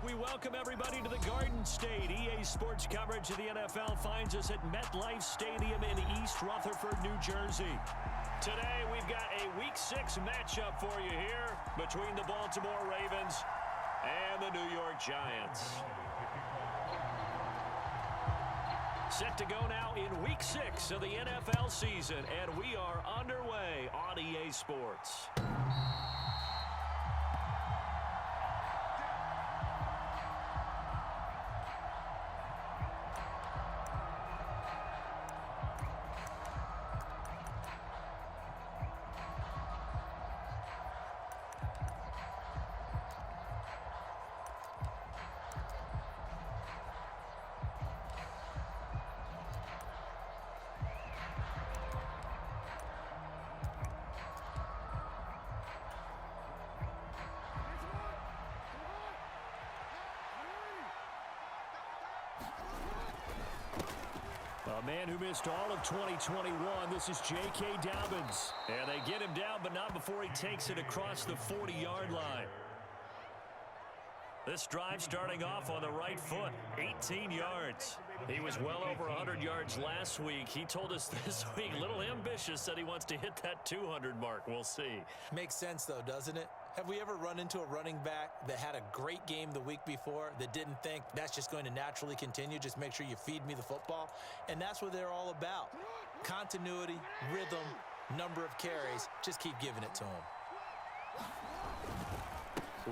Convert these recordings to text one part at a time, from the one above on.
We welcome everybody to the Garden State. EA Sports coverage of the NFL finds us at MetLife Stadium in East Rutherford, New Jersey. Today, we've got a Week 6 matchup for you here between the Baltimore Ravens and the New York Giants. Set to go now in Week 6 of the NFL season, and we are underway on EA Sports. A man who missed all of 2021, this is J.K. Dobbins. And they get him down, but not before he takes it across the 40-yard line. This drive starting off on the right foot, 18 yards. He was well over 100 yards last week. He told us this week, a little ambitious, that he wants to hit that 200 mark. We'll see. Makes sense, though, doesn't it? Have we ever run into a running back that had a great game the week before that didn't think that's just going to naturally continue? Just make sure you feed me the football. And that's what they're all about. Continuity, rhythm, number of carries. Just keep giving it to them.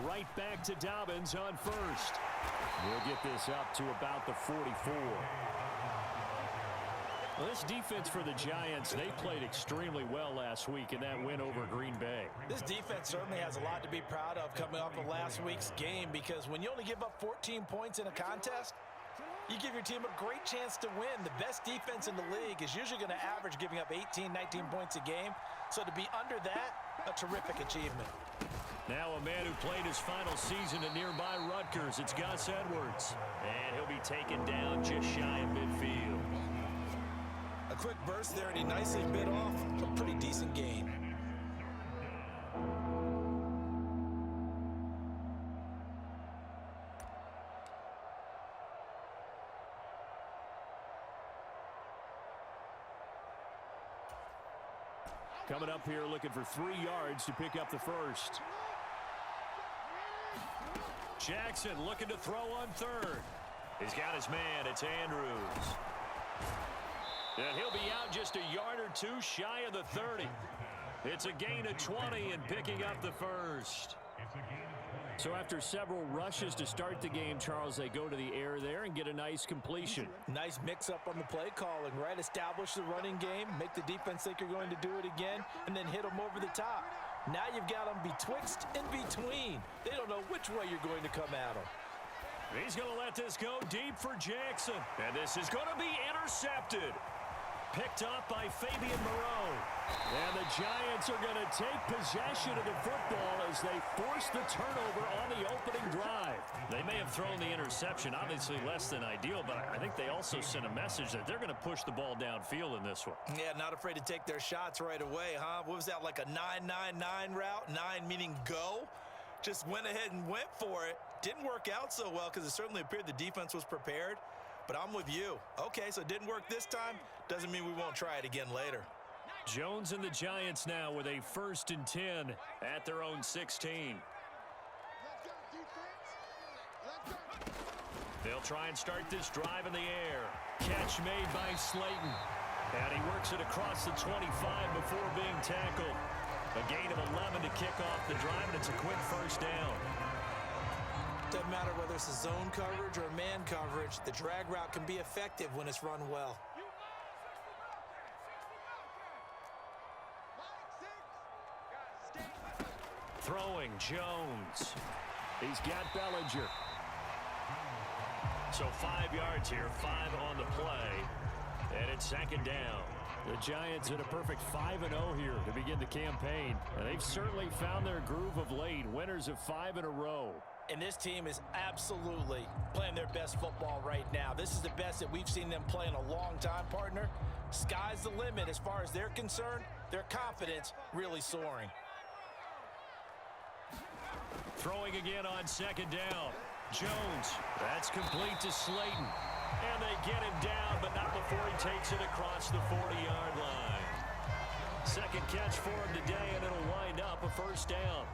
Right back to Dobbins on first. We'll get this up to about the 44. Well, this defense for the Giants, they played extremely well last week in that win over Green Bay. This defense certainly has a lot to be proud of coming off of last week's game, because when you only give up 14 points in a contest, you give your team a great chance to win. The best defense in the league is usually going to average giving up 18, 19 points a game. So to be under that, a terrific achievement. Now a man who played his final season at nearby Rutgers, it's Gus Edwards. And he'll be taken down just shy of midfield. A quick burst there, and he nicely bit off a pretty decent gain. Coming up here looking for 3 yards to pick up the first. Jackson looking to throw on third. He's got his man. It's Andrews. And he'll be out just a yard or two shy of the 30. It's a gain of 20 and picking up the first. So after several rushes to start the game, Charles, they go to the air there and get a nice completion. Nice mix-up on the play calling, right? Establish the running game, make the defense think you're going to do it again, and then hit them over the top. Now you've got them betwixt and between. They don't know which way you're going to come at them. He's going to let this go deep for Jackson. And this is going to be intercepted. Picked up by Fabian Moreau. And the Giants are going to take possession of the football as they force the turnover on the opening drive. They may have thrown the interception, obviously less than ideal, but I think they also sent a message that they're going to push the ball downfield in this one. Yeah, not afraid to take their shots right away, huh? What was that, like a 9-9-9 route? 9 meaning go? Just went ahead and went for it. Didn't work out so well because it certainly appeared the defense was prepared. But I'm with you. Okay, so it didn't work this time. Doesn't mean we won't try it again later. Jones and the Giants now with a 1st and 10 at their own 16. They'll try and start this drive in the air. Catch made by Slayton. And he works it across the 25 before being tackled. A gain of 11 to kick off the drive, and it's a quick first down. Doesn't matter whether it's a zone coverage or man coverage, the drag route can be effective when it's run well. Throwing Jones. He's got Bellinger. So 5 yards here, 5 on the play, and it's 2nd down. The Giants in a perfect 5-0 here to begin the campaign. And they've certainly found their groove of late, winners of 5 in a row. And this team is absolutely playing their best football right now. This is the best that we've seen them play in a long time, partner. Sky's the limit as far as they're concerned. Their confidence really soaring. Throwing again on 2nd down. Jones, that's complete to Slayton. And they get him down, but not before he takes it across the 40-yard line. Second catch for him today, and it'll wind up a first down.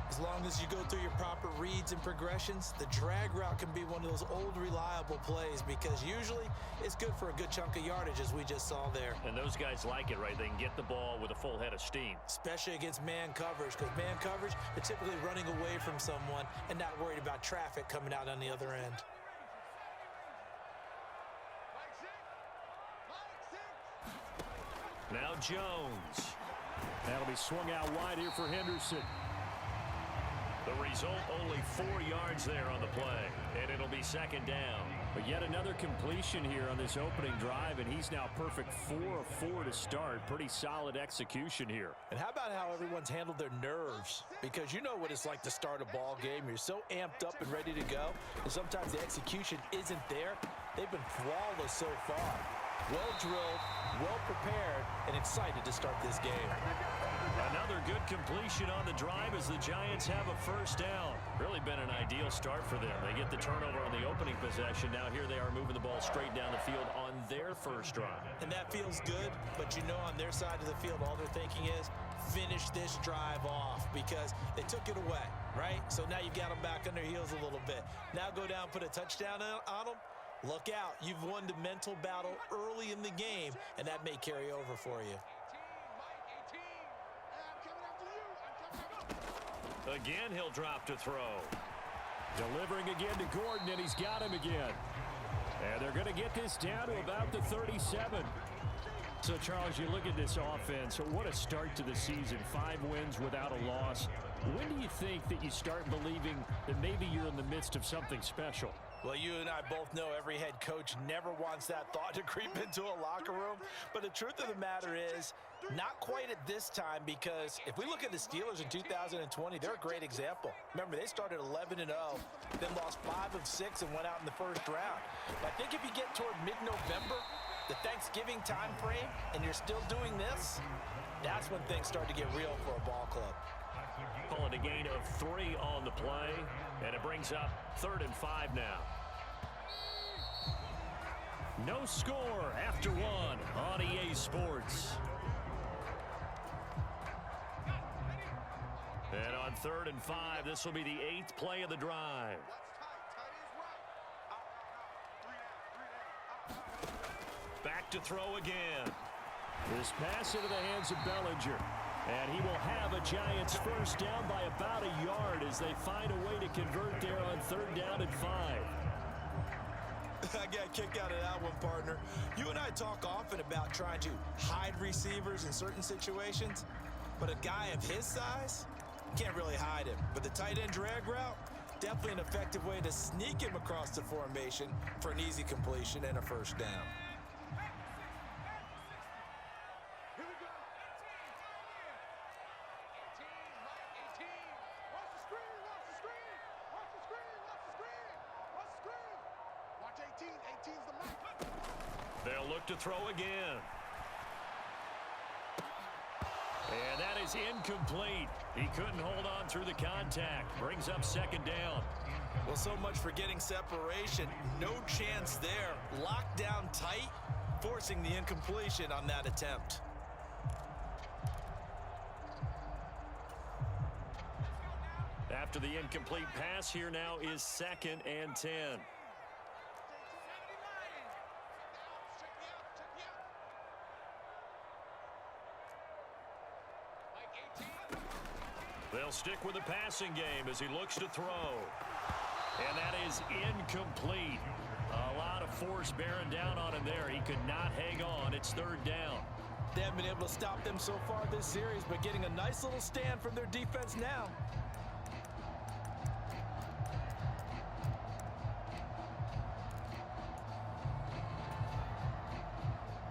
As long as you go through your proper reads and progressions, the drag route can be one of those old reliable plays because usually it's good for a good chunk of yardage, as we just saw there. And those guys like it, right? They can get the ball with a full head of steam. Especially against man coverage, because man coverage, they're typically running away from someone and not worried about traffic coming out on the other end. Now Jones. That'll be swung out wide here for Henderson. The result, only 4 yards there on the play, and it'll be second down. But yet another completion here on this opening drive, and he's now perfect 4 of 4 to start. Pretty solid execution here. And how about how everyone's handled their nerves? Because you know what it's like to start a ball game. You're so amped up and ready to go, and sometimes the execution isn't there. They've been flawless so far. Well drilled, well prepared, and excited to start this game. Another good completion on the drive as the Giants have a first down. Really been an ideal start for them. They get the turnover on the opening possession. Now here they are moving the ball straight down the field on their first drive. And that feels good, but you know on their side of the field all they're thinking is finish this drive off because they took it away, right? So now you've got them back on their heels a little bit. Now go down, put a touchdown on them. Look out. You've won the mental battle early in the game, and that may carry over for you. Again, he'll drop to throw. Delivering again to Gordon, and he's got him again. And they're going to get this down to about the 37. So, Charles, you look at this offense. What a start to the season. 5 wins without a loss. When do you think that you start believing that maybe you're in the midst of something special? Well, you and I both know every head coach never wants that thought to creep into a locker room. But the truth of the matter is, not quite at this time, because if we look at the Steelers in 2020, they're a great example. Remember, they started 11-0, then lost 5 of 6 and went out in the first round. But I think if you get toward mid-November, the Thanksgiving time frame, and you're still doing this, that's when things start to get real for a ball club. Calling a gain of 3 on the play, and it brings up 3rd and 5 now. No score after 1 on EA Sports. And on 3rd and 5, this will be the 8th play of the drive. Back to throw again. This pass into the hands of Bellinger. And he will have a Giants first down by about a yard as they find a way to convert there on 3rd down and 5. I got kicked out of that one, partner. You and I talk often about trying to hide receivers in certain situations, but a guy of his size, can't really hide him. But the tight end drag route, definitely an effective way to sneak him across the formation for an easy completion and a first down. They'll look to throw again. And that is incomplete. He couldn't hold on through the contact. Brings up 2nd down. Well, so much for getting separation. No chance there. Locked down tight, forcing the incompletion on that attempt. After the incomplete pass, here now is 2nd and 10. They'll stick with the passing game as he looks to throw. And that is incomplete. A lot of force bearing down on him there. He could not hang on. It's 3rd down. They haven't been able to stop them so far this series, but getting a nice little stand from their defense now.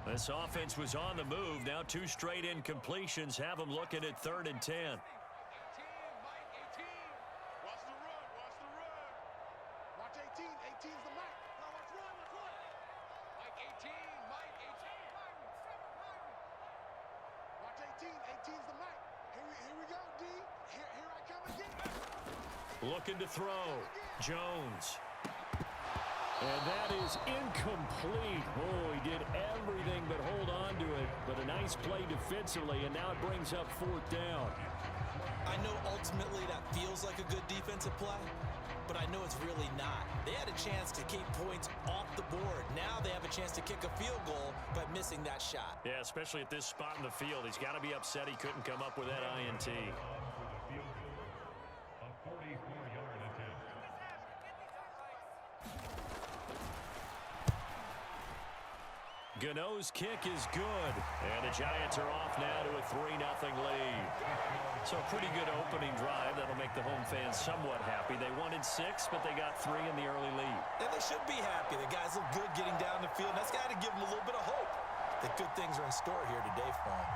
This offense was on the move. Now 2 straight incompletions have them looking at 3rd and 10. Looking to throw. Jones. And that is incomplete. Oh, he did everything but hold on to it. But a nice play defensively, and now it brings up 4th down. I know ultimately that feels like a good defensive play, but I know it's really not. They had a chance to keep points off the board. Now they have a chance to kick a field goal by missing that shot. Yeah, especially at this spot in the field. He's got to be upset he couldn't come up with that INT. Gano's kick is good. And the Giants are off now to a 3-0 lead. So a pretty good opening drive. That'll make the home fans somewhat happy. They wanted 6, but they got 3 in the early lead. And they should be happy. The guys look good getting down the field. That's got to give them a little bit of hope that good things are in store here today for them.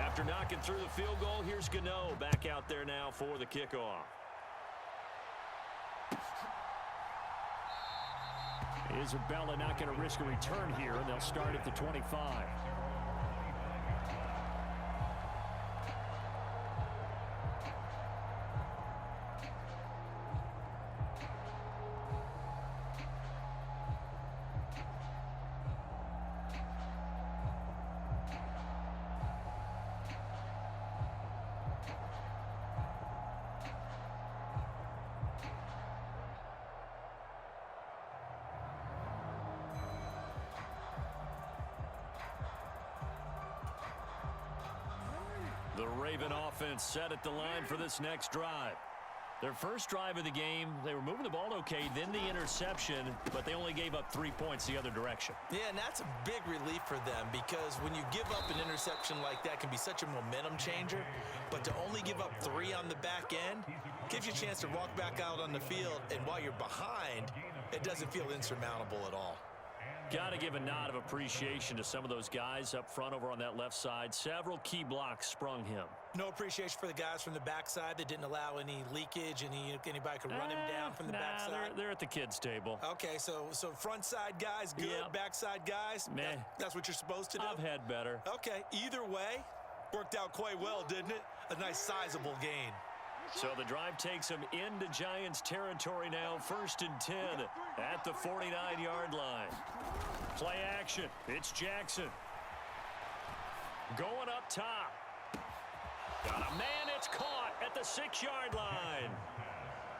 After knocking through the field goal, here's Gano back out there now for the kickoff. Isabella not going to risk a return here, and they'll start at the 25. The Raven offense set at the line for this next drive. Their first drive of the game, they were moving the ball okay, then the interception, but they only gave up 3 points the other direction. Yeah, and that's a big relief for them because when you give up an interception like that, it can be such a momentum changer, but to only give up 3 on the back end gives you a chance to walk back out on the field, and while you're behind, it doesn't feel insurmountable at all. Got to give a nod of appreciation to some of those guys up front over on that left side. Several key blocks sprung him. No appreciation for the guys from the backside that didn't allow any leakage, anybody could run him down from the backside. They're at the kids' table. Okay, so front side guys good, Yep. backside guys, Meh. that's what you're supposed to do? I've had better. Okay, either way, worked out quite well, didn't it? A nice sizable gain. So the drive takes them into Giants territory now, 1st and 10 at the 49-yard line. Play action. It's Jackson. Going up top. Got a man, it's caught at the 6-yard line.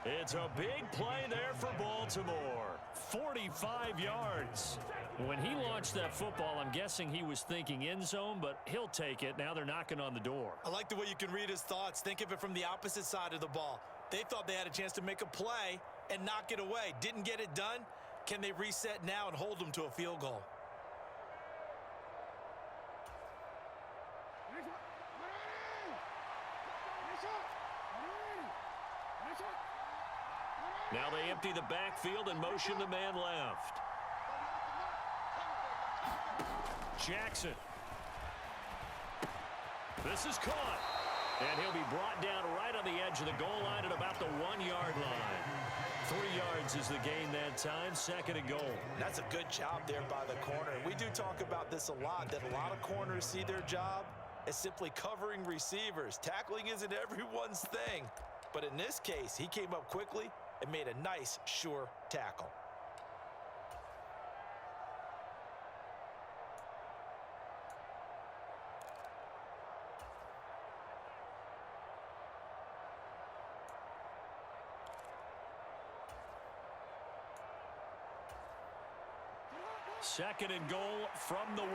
It's a big play there for Baltimore. 45 yards. When he launched that football, I'm guessing he was thinking end zone, but he'll take it. Now they're knocking on the door. I like the way you can read his thoughts. Think of it from the opposite side of the ball. They thought they had a chance to make a play and knock it away. Didn't get it done. Can they reset now and hold them to a field goal? Now they empty the backfield and motion the man left. Jackson. This is caught. And he'll be brought down right on the edge of the goal line at about the 1-yard line. 3 yards is the gain that time, 2nd and goal. That's a good job there by the corner. We do talk about this a lot, that a lot of corners see their job as simply covering receivers. Tackling isn't everyone's thing. But in this case, he came up quickly and made a nice, sure tackle. Second and goal from the 1.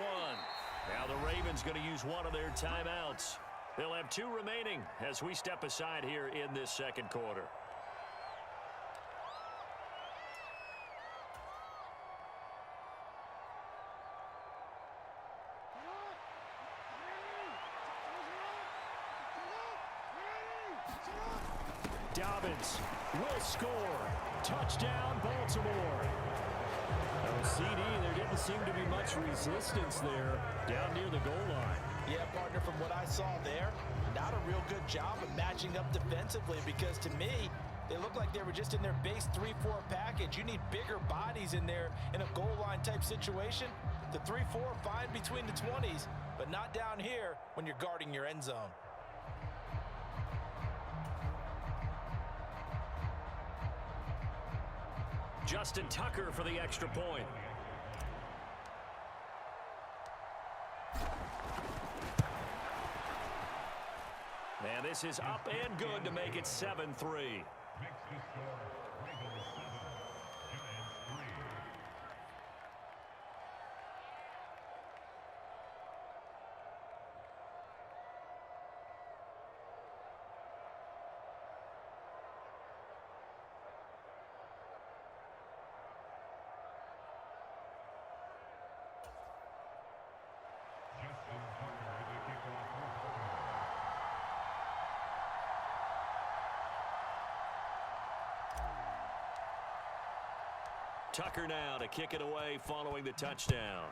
Now the Ravens going to use one of their timeouts. They'll have 2 remaining as we step aside here in this second quarter. Dobbins will score. Touchdown, Baltimore. Oh, CD, there didn't seem to be much resistance there down near the goal line. Yeah, partner, from what I saw there, not a real good job of matching up defensively because to me, they look like they were just in their base 3-4 package. You need bigger bodies in there in a goal line type situation. The 3-4, fine between the 20s, but not down here when you're guarding your end zone. Justin Tucker for the extra point. And this is up and good to make it 7-3. Tucker now to kick it away following the touchdown.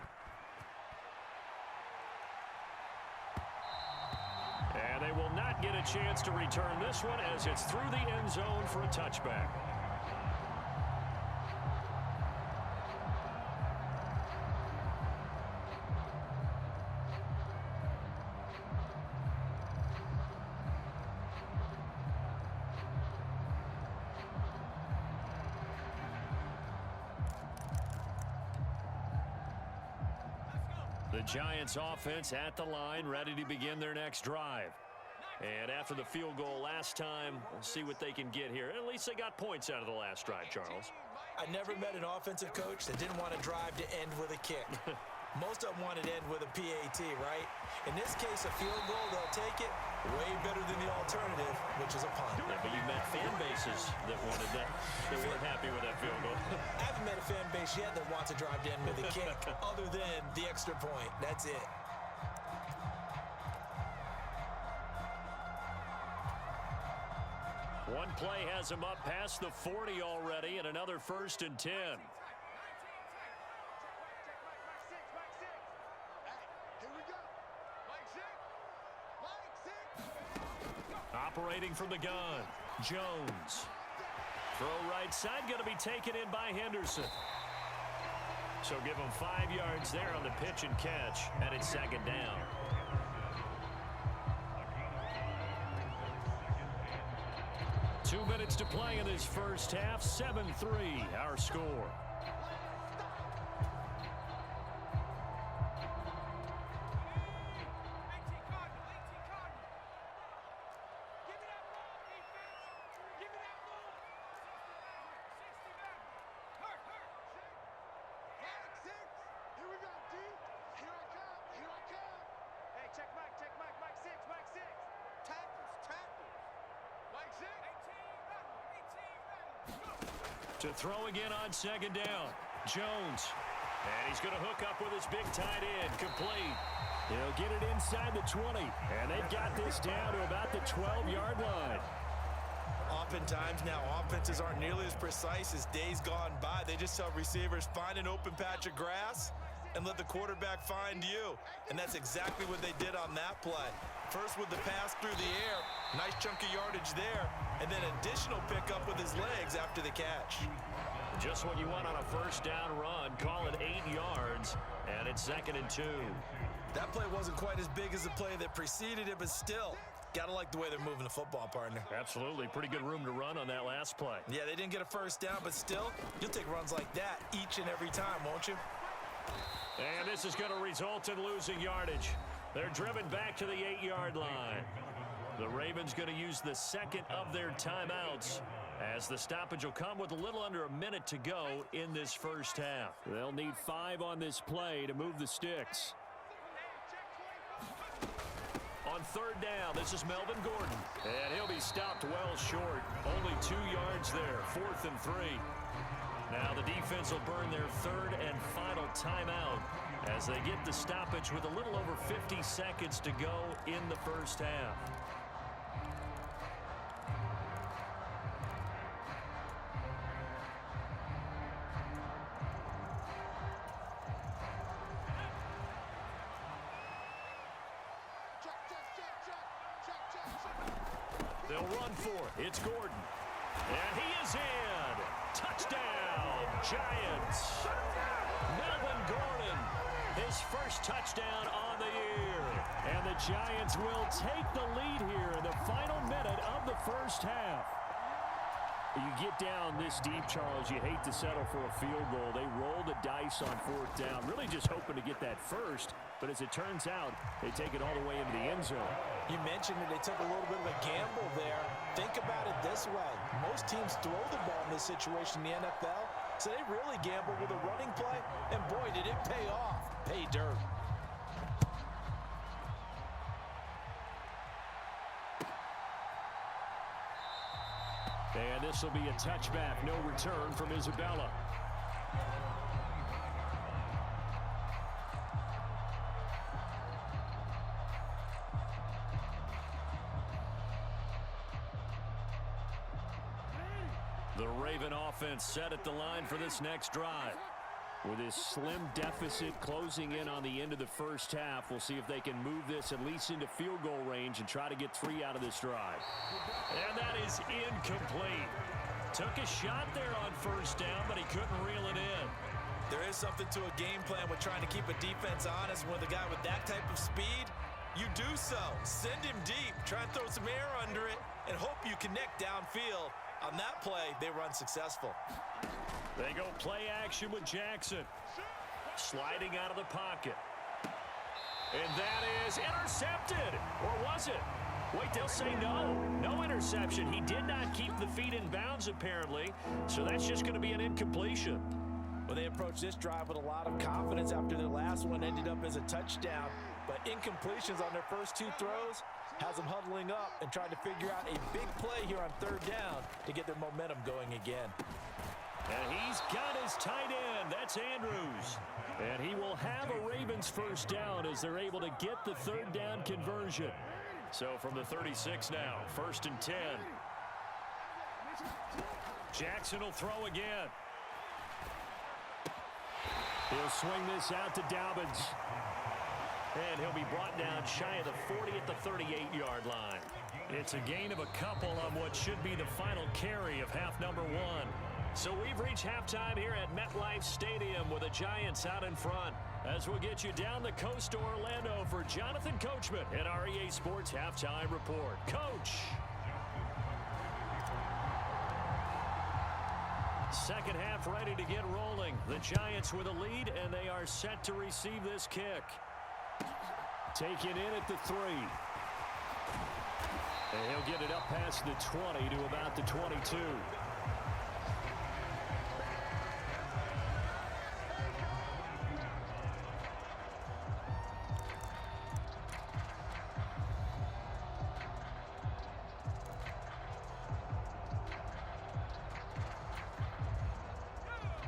And they will not get a chance to return this one as it's through the end zone for a touchback. The Giants offense at the line, ready to begin their next drive. And after the field goal last time, we'll see what they can get here. At least they got points out of the last drive, Charles. I never met an offensive coach that didn't want to drive to end with a kick. Most of them wanted to end with a PAT, right? In this case, a field goal, they'll take it way better than the alternative, which is a punt. Yeah, but you met fan bases that wanted that. They weren't happy with that field goal. I haven't met a fan base yet that wants to drive to end with a kick other than the extra point. That's it. One play has him up past the 40 already, and another 1st and 10. Operating from the gun, Jones. Throw right side, going to be taken in by Henderson. So give him 5 yards there on the pitch and catch, and it's 2nd down. Two minutes to play in this first half, 7-3 our score. To throw again on 2nd down. Jones. And he's going to hook up with his big tight end. Complete. He'll get it inside the 20. And they've got this down to about the 12-yard line. Oftentimes now, offenses aren't nearly as precise as days gone by. They just tell receivers, find an open patch of grass and let the quarterback find you. And that's exactly what they did on that play. First with the pass through the air, nice chunk of yardage there, and then additional pickup with his legs after the catch. Just what you want on a 1st down run. Call it 8 yards, and it's 2nd and 2. That play wasn't quite as big as the play that preceded it, but still, gotta like the way they're moving the football, partner. Absolutely. Pretty good room to run on that last play. Yeah, they didn't get a 1st down, but still, you'll take runs like that each and every time, won't you? And this is going to result in losing yardage. They're driven back to the 8-yard line. The Ravens going to use the 2nd of their timeouts as the stoppage will come with a little under a minute to go in this first half. They'll need 5 on this play to move the sticks. On 3rd down, this is Melvin Gordon. And he'll be stopped well short. Only 2 yards there, 4th and 3. Now the defense will burn their 3rd and final timeout as they get the stoppage with a little over 50 seconds to go in the first half. They'll run for it. It's Gordon. And he is in. Touchdown, Giants. Melvin Gordon His first touchdown on the year. And the Giants will take the lead here in the final minute of the first half. You get down this deep, Charles, you hate to settle for a field goal. They roll the dice on fourth down, really just hoping to get that first. But as it turns out, they take it all the way into the end zone. You mentioned that they took a little bit of a gamble there. Think about it this way. Most teams throw the ball in this situation in the NFL, so they really gamble with a running play. And boy, did it pay off. Pay dirt. And this will be a touchback. No return from Isabella. The Raven offense set at the line for this next drive. With this slim deficit closing in on the end of the first half, we'll see if they can move this at least into field goal range and try to get 3 out of this drive. And that is incomplete. Took a shot there on first down, but he couldn't reel it in. There is something to a game plan with trying to keep a defense honest. With a guy with that type of speed, you do so. Send him deep, try and throw some air under it, and hope you connect downfield. On that play, they were unsuccessful. They go play action with Jackson. Sliding out of the pocket. And that is intercepted. Or was it? Wait, they'll say no. No interception. He did not keep the feet in bounds, apparently. So that's just going to be an incompletion. Well, they approached this drive with a lot of confidence after their last one ended up as a touchdown. But incompletions on their first 2 throws has them huddling up and trying to figure out a big play here on third down to get their momentum going again. And he's got his tight end. That's Andrews. And he will have a Ravens first down as they're able to get the third down conversion. So from the 36 now, 1st and 10. Jackson will throw again. He'll swing this out to Dobbins. And he'll be brought down shy of the 40 at the 38-yard line. It's a gain of a couple on what should be the final carry of half number 1. So we've reached halftime here at MetLife Stadium with the Giants out in front. As we'll get you down the coast to Orlando for Jonathan Coachman in our EA Sports Halftime Report. Coach. Second half ready to get rolling. The Giants with a lead, and they are set to receive this kick. Taken in at the 3. And he'll get it up past the 20 to about the 22.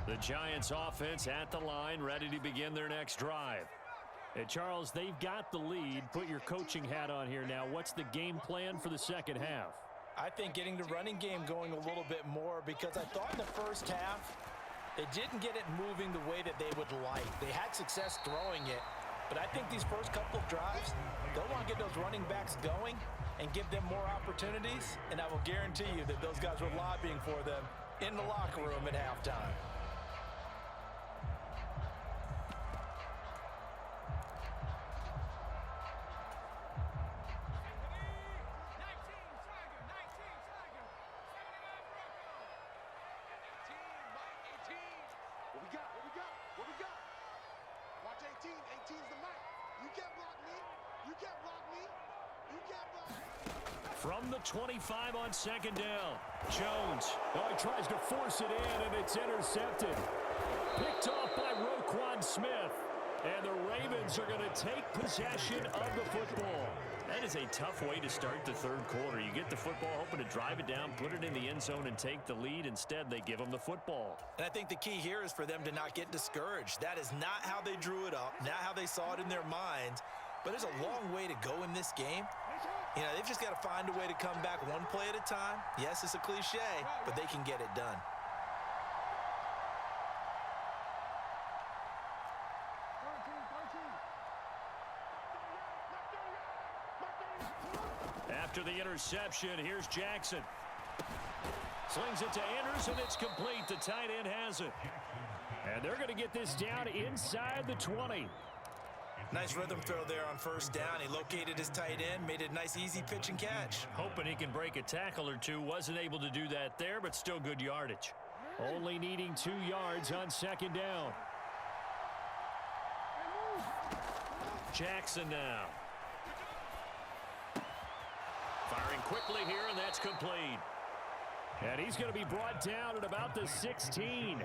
The Giants offense at the line, ready to begin their next drive. And Charles, they've got the lead. Put your coaching hat on here now. What's the game plan for the second half? I think getting the running game going a little bit more, because I thought in the first half they didn't get it moving the way that they would like. They had success throwing it, but I think these first couple of drives, they'll want to get those running backs going and give them more opportunities, and I will guarantee you that those guys were lobbying for them in the locker room at halftime. From the 25 on second down. Jones. Oh, he tries to force it in, and it's intercepted. Picked off by Roquan Smith. And the Ravens are going to take possession of the football. That is a tough way to start the third quarter. You get the football, hoping to drive it down, put it in the end zone, and take the lead. Instead, they give them the football. And I think the key here is for them to not get discouraged. That is not how they drew it up, not how they saw it in their minds. But there's a long way to go in this game. You know, they've just got to find a way to come back one play at a time. Yes, it's a cliche, but they can get it done. After the interception, here's Jackson. Slings it to Andrews, and it's complete. The tight end has it. And they're going to get this down inside the 20. Nice rhythm throw there on first down. He located his tight end, made it a nice, easy pitch and catch. Hoping he can break a tackle or two. Wasn't able to do that there, but still good yardage. Only needing 2 yards on second down. Jackson now. Firing quickly here, and that's complete. And he's going to be brought down at about the 16.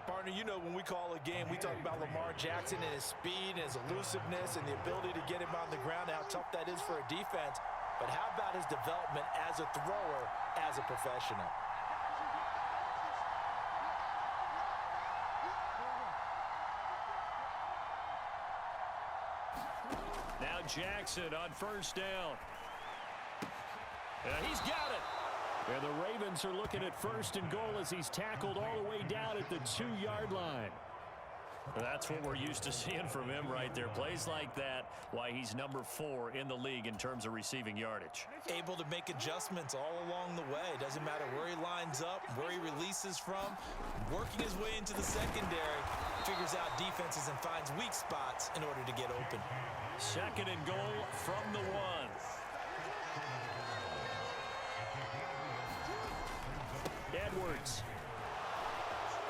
Partner, you know when we call a game, we talk about Lamar Jackson and his speed and his elusiveness and the ability to get him on the ground, how tough that is for a defense. But how about his development as a thrower, as a professional? Now Jackson on first down. He's got it. And the Ravens are looking at first and goal as he's tackled all the way down at the 2-yard line. That's what we're used to seeing from him right there. Plays like that, why he's number 4 in the league in terms of receiving yardage. Able to make adjustments all along the way. Doesn't matter where he lines up, where he releases from. Working his way into the secondary, figures out defenses and finds weak spots in order to get open. Second and goal from the 1. Edwards.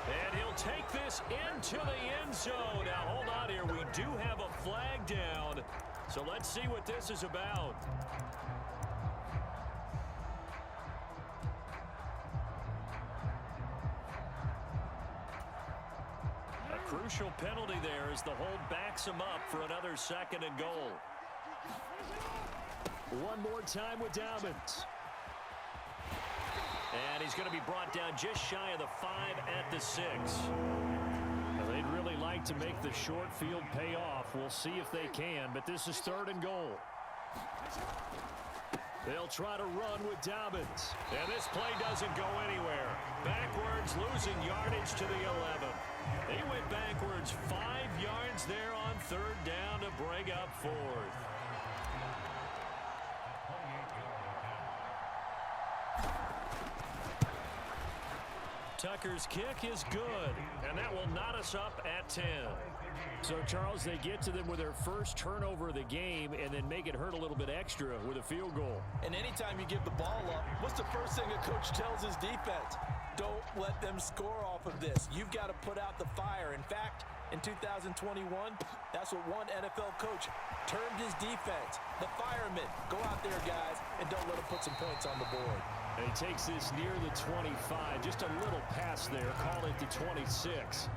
And he'll take this into the end zone. Now, hold on here. We do have a flag down. So let's see what this is about. A crucial penalty there as the hold backs him up for another second and goal. One more time with Dobbins. And he's going to be brought down just shy of the 5 at the 6. They'd really like to make the short field pay off. We'll see if they can, but this is third and goal. They'll try to run with Dobbins. And this play doesn't go anywhere. Backwards, losing yardage to the 11. He went backwards 5 yards there on third down to bring up fourth. Tucker's kick is good, and that will knot us up at 10. So, Charles, they get to them with their first turnover of the game and then make it hurt a little bit extra with a field goal. And anytime you give the ball up, what's the first thing a coach tells his defense? Don't let them score off of this. You've got to put out the fire. In fact, in 2021, that's what one NFL coach termed his defense. The firemen. Go out there, guys, and don't let them put some points on the board. And he takes this near the 25. Just a little pass there. Call it the 26.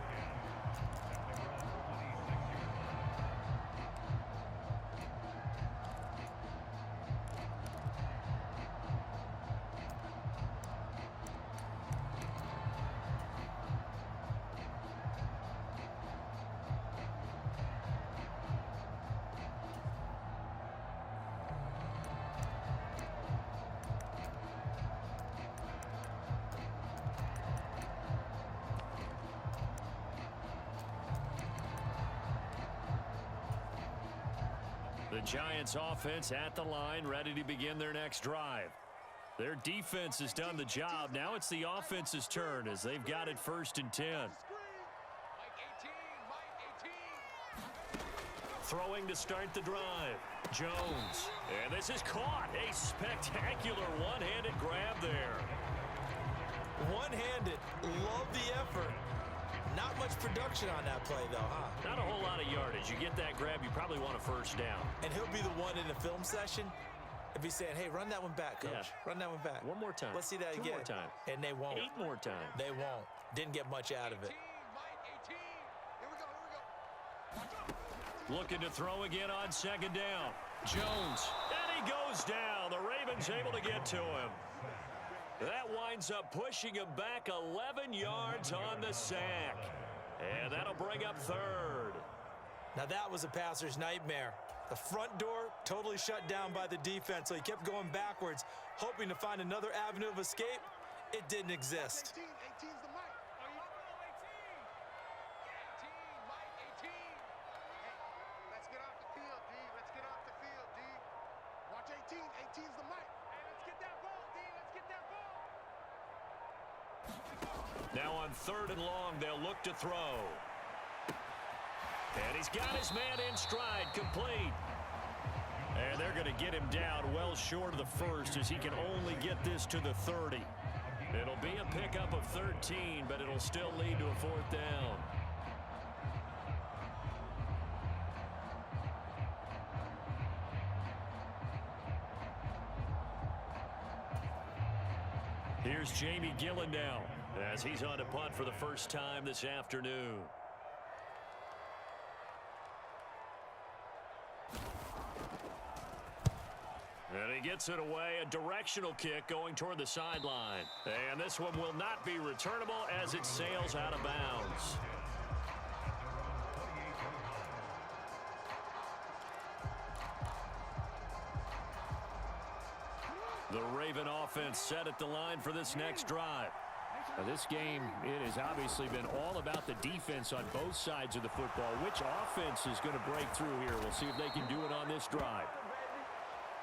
The Giants offense at the line, ready to begin their next drive. Their defense has done the job. Now it's the offense's turn as they've got it first and 10. Throwing to start the drive. Jones. And this is caught. A spectacular one-handed grab there. One-handed. Love the effort. Not much production on that play, though, huh? Not a whole lot of yardage. You get that grab, you probably want a first down. And he'll be the one in the film session if he's saying, hey, run that one back, coach. Yeah. Run that one back. One more time. Let's see that again. 2 more times. And they won't. 8 more times. They won't. Didn't get much out of it. Looking to throw again on second down. Jones. And he goes down. The Ravens able to get to him. That winds up pushing him back 11 yards on the sack. And that'll bring up third. Now that was a passer's nightmare. The front door totally shut down by the defense, so he kept going backwards, hoping to find another avenue of escape. It didn't exist. 18's the mic. Let's get off the field, D. Let's get off the field, D. Watch 18. 18's the mic. Hey, let's get that ball, D. Let's get that ball. Now on third and long, they'll look to throw. And he's got his man in stride, complete. And they're going to get him down well short of the first as he can only get this to the 30. It'll be a pickup of 13, but it'll still lead to a fourth down. Here's Jamie Gillen now as he's on to punt for the first time this afternoon. And he gets it away, a directional kick going toward the sideline. And this one will not be returnable as it sails out of bounds. The Raven offense set at the line for this next drive. Now this game, it has obviously been all about the defense on both sides of the football. Which offense is going to break through here? We'll see if they can do it on this drive.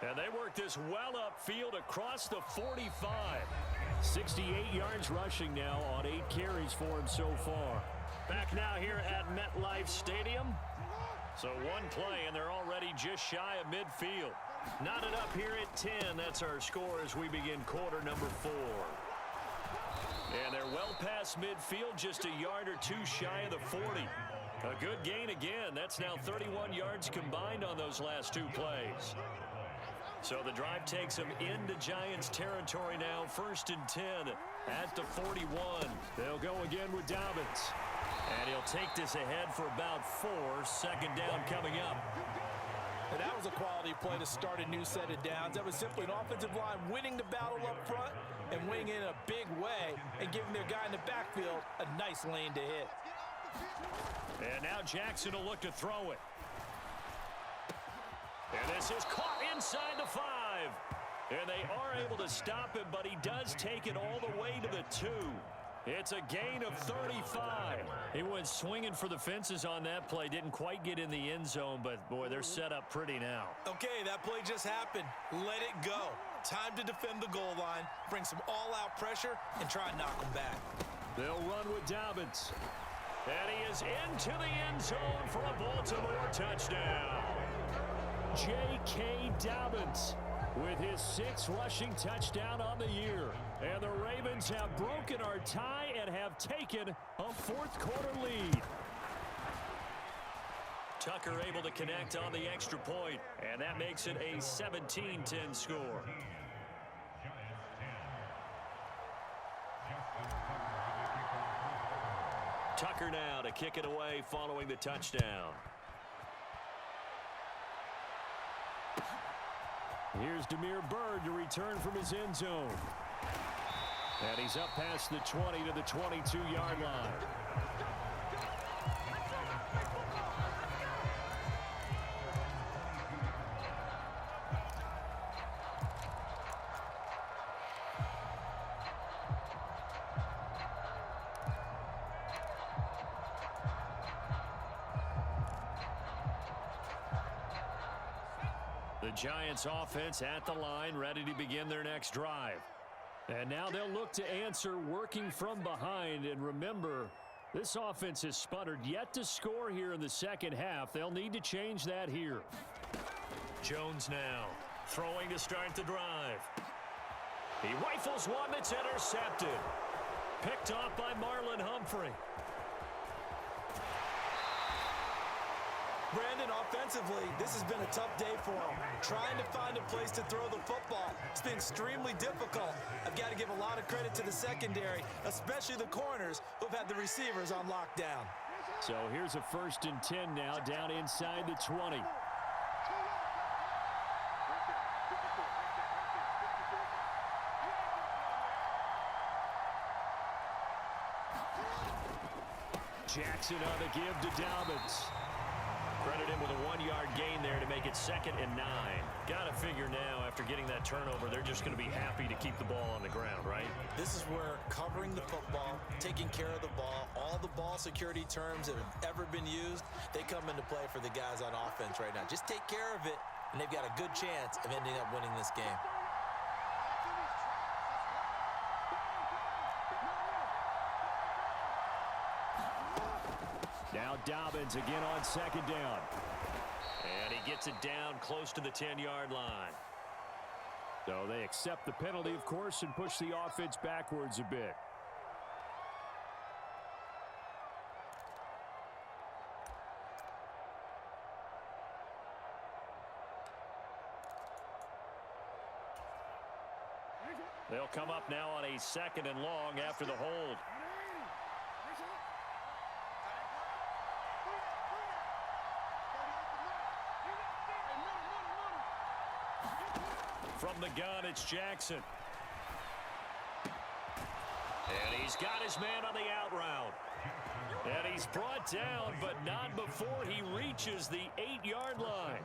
And they work this well upfield across the 45. 68 yards rushing now on 8 carries for him so far. Back now here at MetLife Stadium. So one play, and they're already just shy of midfield. Knotted up here at 10. That's our score as we begin quarter number 4. And they're well past midfield, just a yard or two shy of the 40. A good gain again. That's now 31 yards combined on those last 2 plays. So the drive takes them into Giants territory now. 1st and 10 at the 41. They'll go again with Dobbins. And he'll take this ahead for about 4. 2nd down coming up. And that was a quality play to start a new set of downs. That was simply an offensive line winning the battle up front and winning in a big way and giving their guy in the backfield a nice lane to hit. And now Jackson will look to throw it. And this is caught inside the 5. And they are able to stop him, but he does take it all the way to the 2. It's a gain of 35. He went swinging for the fences on that play. Didn't quite get in the end zone, but, boy, they're set up pretty now. Okay, that play just happened. Let it go. Time to defend the goal line, bring some all-out pressure, and try and knock them back. They'll run with Dobbins. And he is into the end zone for a Baltimore touchdown. J.K. Dobbins with his 6th rushing touchdown on the year. And the Ravens have broken our tie and have taken a 4th quarter lead. Tucker able to connect on the extra point, and that makes it a 17-10 score. Tucker now to kick it away following the touchdown. Here's Damiere Byrd to return from his end zone. And he's up past the 20 to the 22-yard line. The Giants offense at the line, ready to begin their next drive. And now they'll look to answer working from behind. And remember, this offense has sputtered yet to score here in the second half. They'll need to change that here. Jones now throwing to start the drive. He rifles one that's intercepted. Picked off by Marlon Humphrey. Brandon, offensively, this has been a tough day for him. Trying to find a place to throw the football. It's been extremely difficult. I've got to give a lot of credit to the secondary, especially the corners who've had the receivers on lockdown. So here's a 1st and 10 now, down inside the 20. Jackson on the give to Dobbins. Credit him with a 1-yard gain there to make it 2nd and 9. Got to figure now, after getting that turnover, they're just going to be happy to keep the ball on the ground, right? This is where covering the football, taking care of the ball, all the ball security terms that have ever been used, they come into play for the guys on offense right now. Just take care of it, and they've got a good chance of ending up winning this game. Now Dobbins again on second down. And he gets it down close to the 10-yard line. So they accept the penalty, of course, and push the offense backwards a bit. They'll come up now on a second and long after the hold. From the gun, it's Jackson. And he's got his man on the out route. And he's brought down, but not before he reaches the 8-yard line.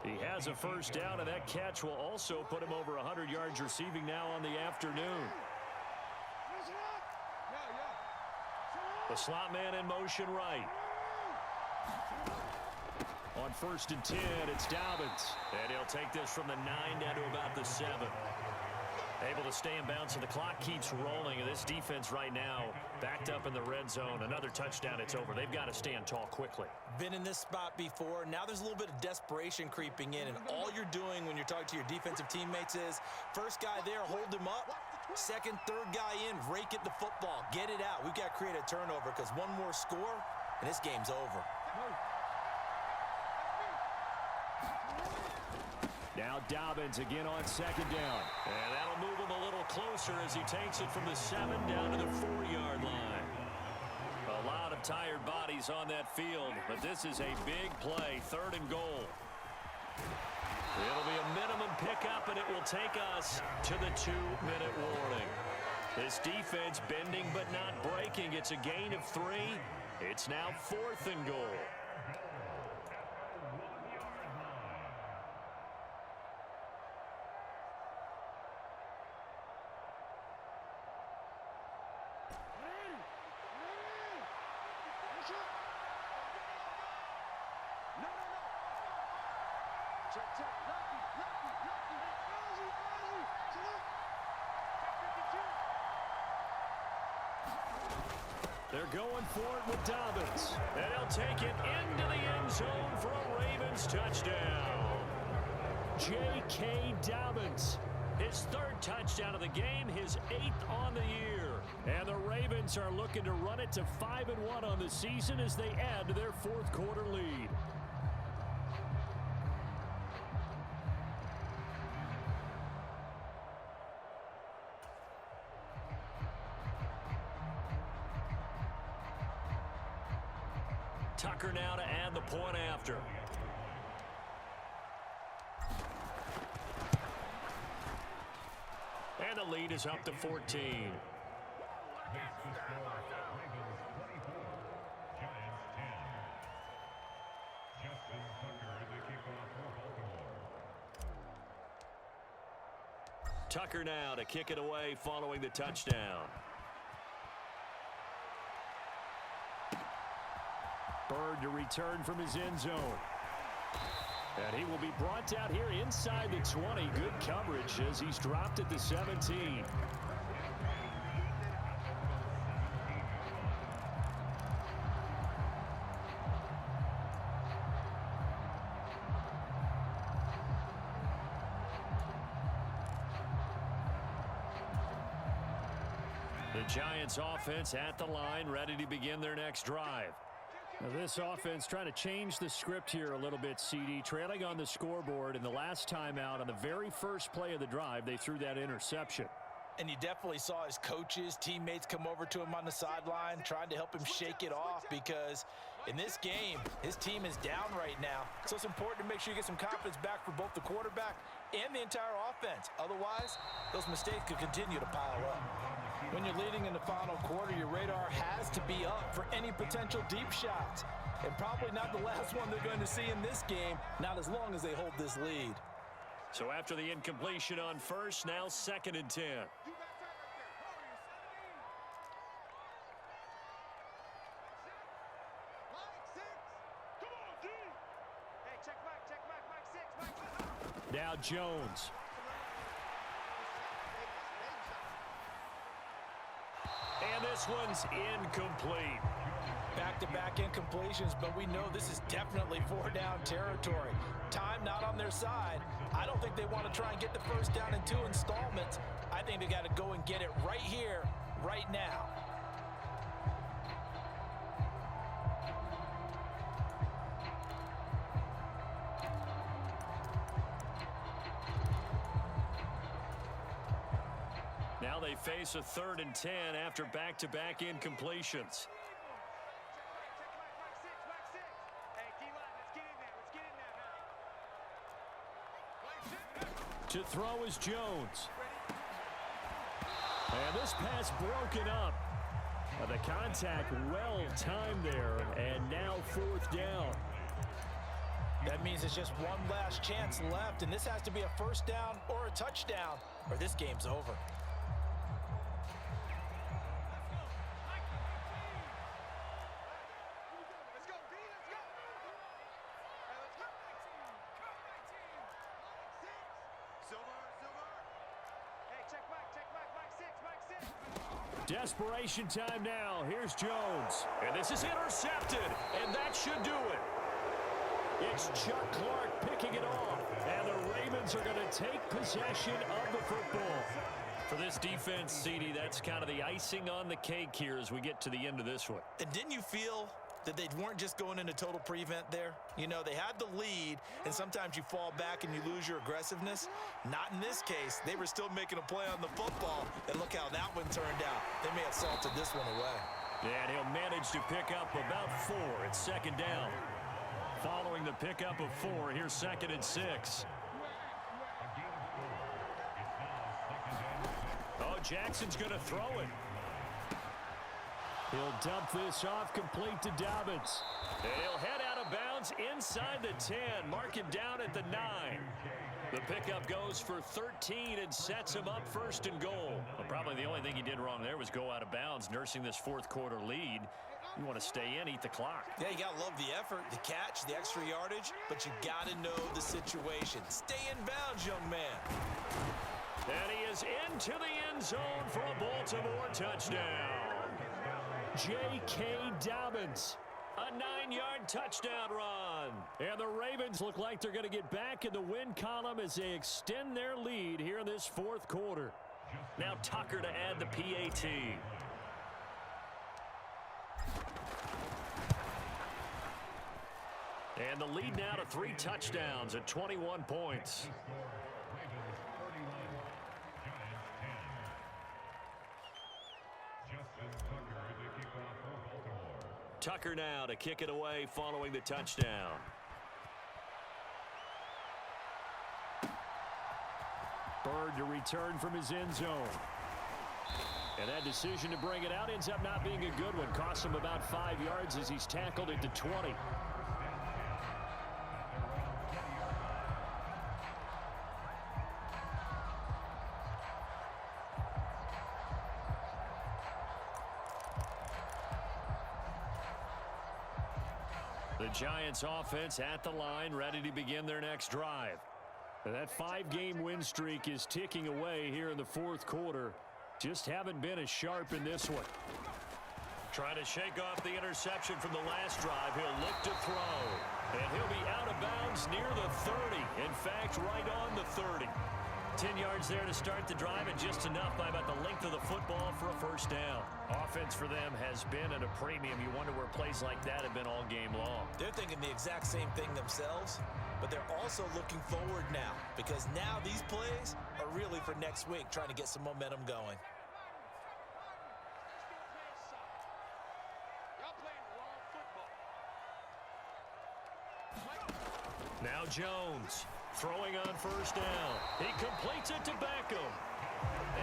He has a first down, and that catch will also put him over 100 yards receiving now on the afternoon. The slot man in motion right. On 1st and 10, it's Dobbins. And he'll take this from the 9 down to about the 7. Able to stay in bounds, and the clock keeps rolling. And this defense right now backed up in the red zone. Another touchdown, it's over. They've got to stand tall quickly. Been in this spot before. Now there's a little bit of desperation creeping in. And all you're doing when you're talking to your defensive teammates is, first guy there, hold him up. Second, third guy in, rake at the football. Get it out. We've got to create a turnover because one more score, and this game's over. Now Dobbins again on second down. And that'll move him a little closer as he takes it from the 7 down to the 4-yard line. A lot of tired bodies on that field, but this is a big play, 3rd and goal. It'll be a minimum pickup, and it will take us to the 2-minute warning. This defense bending but not breaking. It's a gain of 3. It's now 4th and goal. They're going for it with Dobbins. And he'll take it into the end zone for a Ravens touchdown. J.K. Dobbins, his 3rd touchdown of the game, his 8th on the year. And the Ravens are looking to run it to 5-1 on the season as they add to their 4th quarter lead. Tucker now to add the point after. And the lead is up to 14. Tucker now to kick it away following the touchdown. Bird to return from his end zone. And he will be brought down here inside the 20. Good coverage as he's dropped at the 17. The Giants offense at the line, ready to begin their next drive. Now this offense trying to change the script here a little bit, CD. Trailing on the scoreboard, and the last time out on the very first play of the drive, they threw that interception. And you definitely saw his coaches, teammates come over to him on the sideline, trying to help him shake it off, because in this game, his team is down right now. So it's important to make sure you get some confidence back for both the quarterback and the entire offense. Otherwise, those mistakes could continue to pile up. When you're leading in the final quarter, your radar has to be up for any potential deep shots. And probably not the last one they're going to see in this game, not as long as they hold this lead. So after the incompletion on first, now 2nd and 10. Now Jones. And this one's incomplete. Back-to-back incompletions, but we know this is definitely four-down territory. Time not on their side. I don't think they want to try and get the first down in 2 installments. I think they got to go and get it right here, right now. Now they face a 3rd and 10 after back-to-back incompletions. To throw is Jones. And this pass broken up. The contact well timed there, and now 4th down. That means it's just one last chance left, and this has to be a first down or a touchdown, or this game's over. Desperation time now. Here's Jones. And this is intercepted. And that should do it. It's Chuck Clark picking it off. And the Ravens are going to take possession of the football. For this defense, CD, that's kind of the icing on the cake here as we get to the end of this one. And didn't you feel that they weren't just going into total prevent there? You know, they had the lead, and sometimes you fall back and you lose your aggressiveness. Not in this case. They were still making a play on the football, and look how that one turned out. They may have salted this one away. Yeah, and he'll manage to pick up about 4. It's 2nd down. Following the pickup of 4, here's 2nd and 6. Oh, Jackson's going to throw it. He'll dump this off complete to Dobbins. And he'll head out of bounds inside the 10. Mark him down at the 9. The pickup goes for 13 and sets him up 1st and goal. Well, probably the only thing he did wrong there was go out of bounds, nursing this 4th quarter lead. You want to stay in, eat the clock. Yeah, you got to love the effort, the catch, the extra yardage, but you got to know the situation. Stay in bounds, young man. And he is into the end zone for a Baltimore touchdown. J.K. Dobbins, a 9-yard touchdown run. And the Ravens look like they're going to get back in the win column as they extend their lead here in this 4th quarter. Now Tucker to add the PAT. And the lead now to 3 touchdowns at 21 points. Tucker now to kick it away following the touchdown. Bird to return from his end zone. And that decision to bring it out ends up not being a good one. Costs him about 5 yards as he's tackled at the 20. The Giants offense at the line, ready to begin their next drive. And that 5-game win streak is ticking away here in the 4th quarter. Just haven't been as sharp in this one. Trying to shake off the interception from the last drive. He'll look to throw. And he'll be out of bounds near the 30. In fact, right on the 30. 10 yards there to start the drive, and just enough by about the length of the football for a first down. Offense for them has been at a premium. You wonder where plays like that have been all game long. They're thinking the exact same thing themselves, but they're also looking forward now, because now these plays are really for next week, trying to get some momentum going. Now Jones throwing on first down. He completes it to Beckham.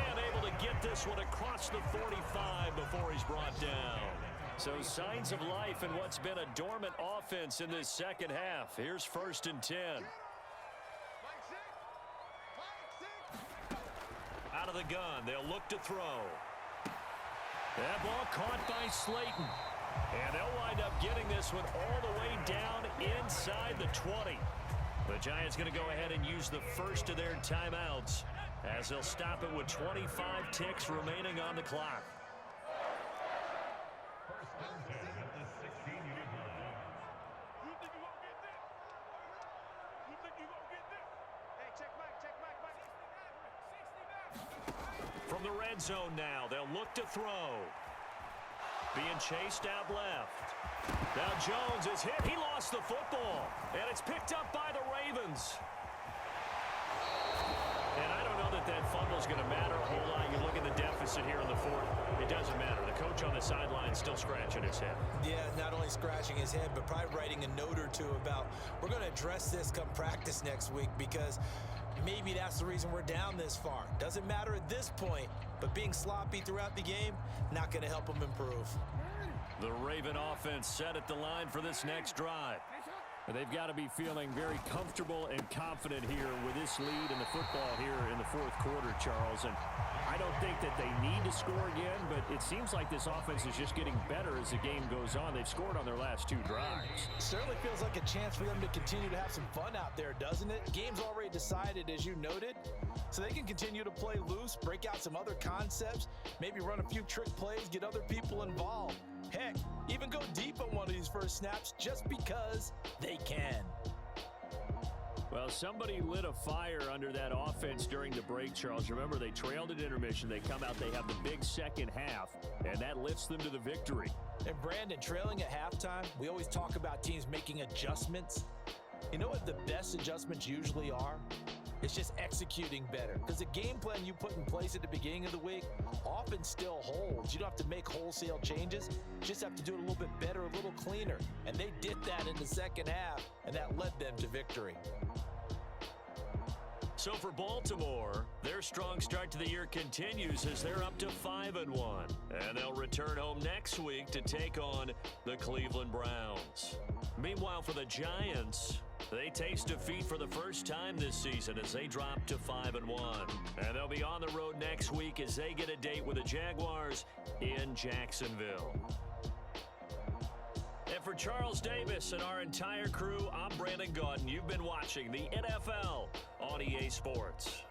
And able to get this one across the 45 before he's brought down. So signs of life in what's been a dormant offense in this second half. Here's 1st and 10. Out of the gun, they'll look to throw. That ball caught by Slayton. And they'll wind up getting this one all the way down inside the 20. The Giants going to go ahead and use the first of their timeouts as they'll stop it with 25 ticks remaining on the clock. From the red zone now, they'll look to throw. Being chased out left. Now Jones is hit. He lost the football. And it's picked up by the Ravens. And I don't know that that fumble is going to matter a whole lot. You look at the deficit here in the fourth. It doesn't matter. The coach on the sideline is still scratching his head. Yeah, not only scratching his head, but probably writing a note or two about we're going to address this come practice next week because maybe that's the reason we're down this far. Doesn't matter at this point, but being sloppy throughout the game, not going to help them improve. The Raven offense set at the line for this next drive. They've got to be feeling very comfortable and confident here with this lead in the football here in the fourth quarter, Charles. And I don't think that they need to score again, but it seems like this offense is just getting better as the game goes on. They've scored on their last 2 drives. Certainly feels like a chance for them to continue to have some fun out there, doesn't it? Game's already decided, as you noted, so they can continue to play loose, break out some other concepts, maybe run a few trick plays, get other people involved. Heck, even go deep on one of these first snaps just because they can. Well, somebody lit a fire under that offense during the break, Charles. Remember, they trailed at intermission. They come out, they have the big second half, and that lifts them to the victory. And Brandon, trailing at halftime, we always talk about teams making adjustments. You know what the best adjustments usually are? It's just executing better. Because the game plan you put in place at the beginning of the week often still holds. You don't have to make wholesale changes. You just have to do it a little bit better, a little cleaner. And they did that in the second half, and that led them to victory. So for Baltimore, their strong start to the year continues as they're up to 5-1. And they'll return home next week to take on the Cleveland Browns. Meanwhile, for the Giants, they taste defeat for the first time this season as they drop to 5-1. And they'll be on the road next week as they get a date with the Jaguars in Jacksonville. And for Charles Davis and our entire crew, I'm Brandon Gaudin. You've been watching the NFL on EA Sports.